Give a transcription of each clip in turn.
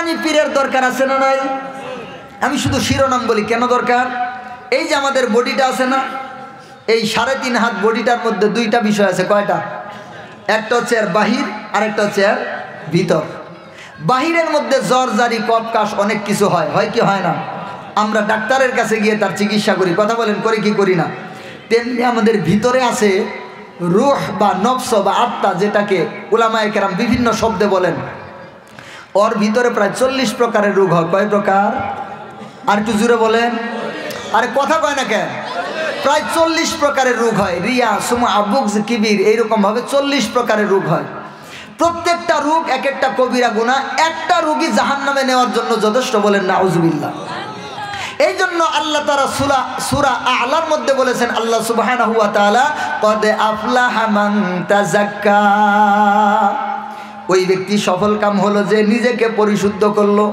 হক্কানি পীরের দরকার আছে না নাই? আমি শুধু শিরোনাম বলি, কেন দরকার? এই যে আমাদের বডিটা আছে না, এই 3.5 হাত বডিটার মধ্যে দুইটা বিষয় আছে। কয়টা? একটা হচ্ছে এর বাহির আর একটা হচ্ছে এর ভিতর। বাহিরের মধ্যে জ্বর জারি কফ কাশ অনেক কিছু হয়, হয় কি হয় না? আমরা ডাক্তারের কাছে গিয়ে তার চিকিৎসা করি, কথা বলেন করি কি করি না? তেমনি আমাদের ভিতরে আছে রূহ বা নফস বা আত্মা, যেটাকে উলামায়ে কেরাম বিভিন্ন শব্দে বলেন। ওর ভিতরে প্রায় 40 প্রকারের রোগ হয়। কয় প্রকার? আর একটু জোরে বলেন। আরে কথা কয় না কেন? প্রায় 40 প্রকারের রোগ হয়। রিয়া, সুমা, বুগজ, কিবির, এইরকমভাবে 40 প্রকারের রোগ হয়। প্রত্যেকটা রোগ এক একটা কবিরা গুনাহ, একটা রোগী জাহান্নামে নেওয়ার জন্য যথেষ্ট, বলেন নাউজুবিল্লাহ। এই জন্য আল্লাহ তাআলা সূরা আ'লার মধ্যে বলেছেন, আল্লাহ সুবহানাহু ওয়া তাআলা, ক্বাদ আফলাহা মান তাযাক্কা, ওই ব্যক্তি সফল কাম হলো যে নিজেকে পরিশুদ্ধ করলো।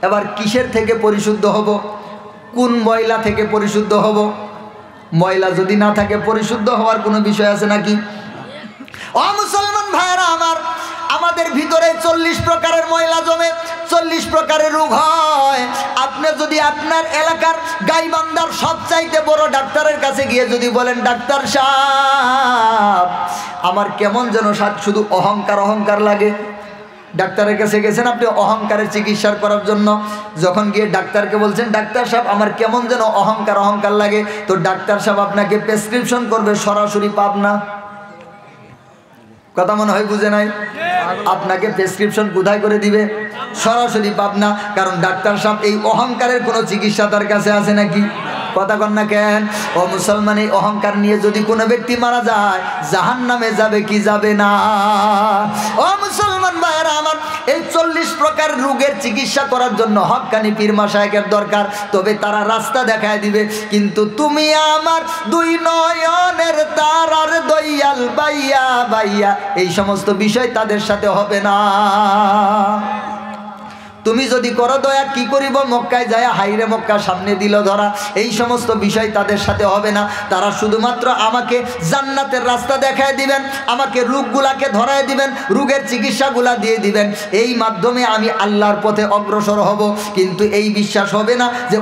এবার কিসের থেকে পরিশুদ্ধ হব? কোন ময়লা থেকে পরিশুদ্ধ হব? ময়লা যদি না থাকে পরিশুদ্ধ হওয়ার কোনো বিষয় আছে নাকি? ও মুসলমান ভাইরা আমার, আমাদের ভিতরে 40 প্রকারের ময়লা জমে, 40 প্রকারের রোগ হয়। আপনি যদি আপনার এলাকার গাইবান্ধার সবচাইতে বড় ডাক্তারের কাছে গিয়ে যদি বলেন, ডাক্তার সাহেব আমার কেমন যেন শুধু অহংকার অহংকার লাগে, ডাক্তারের কাছে গেছেন আপনি অহংকারের চিকিৎসা করার জন্য, যখন গিয়ে ডাক্তারকে বলছেন, ডাক্তার সাহেব আমার কেমন যেন অহংকার অহংকার লাগে, তো ডাক্তার সাহেব আপনাকে প্রেসক্রিপশন করবে সরাসরি পাবনা। কথা মনে হয় বুঝে নাই? আপনাকে প্রেসক্রিপশন কোথায় করে দিবে? সরাসরি পাবনা। কারণ ডাক্তার সাহেব এই অহংকারের কোনো চিকিৎসা তার কাছে আছে নাকি? কথা কন না কেন? ও মুসলমান, এই অহংকার নিয়ে যদি কোনো ব্যক্তি মারা যায় জাহান্নামে যাবে কি যাবে না? ও মুসলমান ভাইরা আমার, এই 40 প্রকার রোগের চিকিৎসা করার জন্য হক্কানি পীর মাশায়েখের দরকার, তবে তারা রাস্তা দেখায় দিবে। কিন্তু তুমি আমার দুই নয়নের তারার দয়াল বাইয়া বাইয়া, এই সমস্ত বিষয় তাদের সাথে হবে না। তুমি যদি করো দয়া, কি করিব মক্কায় যায়, হাইরে মক্কা সামনে দিল ধরা, এই সমস্ত বিষয় তাদের সাথে হবে না। তারা শুধুমাত্র আমাকে জান্নাতের রাস্তা দেখায় দিবেন, আমাকে রোগগুলাকে ধরায় দিবেন, রোগের চিকিৎসাগুলা দিয়ে দিবেন, এই মাধ্যমে আমি আল্লাহর পথে অগ্রসর হব। কিন্তু এই বিশ্বাস হবে না যে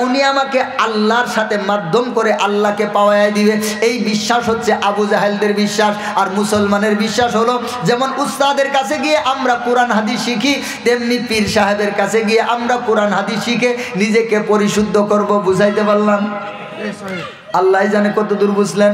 উনি আমাকে আল্লাহর সাথে মাধ্যম করে আল্লাহকে পাওয়ায় দিবে। এই বিশ্বাস হচ্ছে আবু জাহেলদের বিশ্বাস। আর মুসলমানের বিশ্বাস হলো, যেমন উস্তাদের কাছে গিয়ে আমরা কোরআন হাদিস শিখি, তেমনি পীর সাহেবের কাছে গিয়ে আমরা কোরআন হাদিস শিখে নিজেকে পরিশুদ্ধ করব। বুঝাইতে পারলাম? আল্লাহ জানে কত দূর বুঝলেন।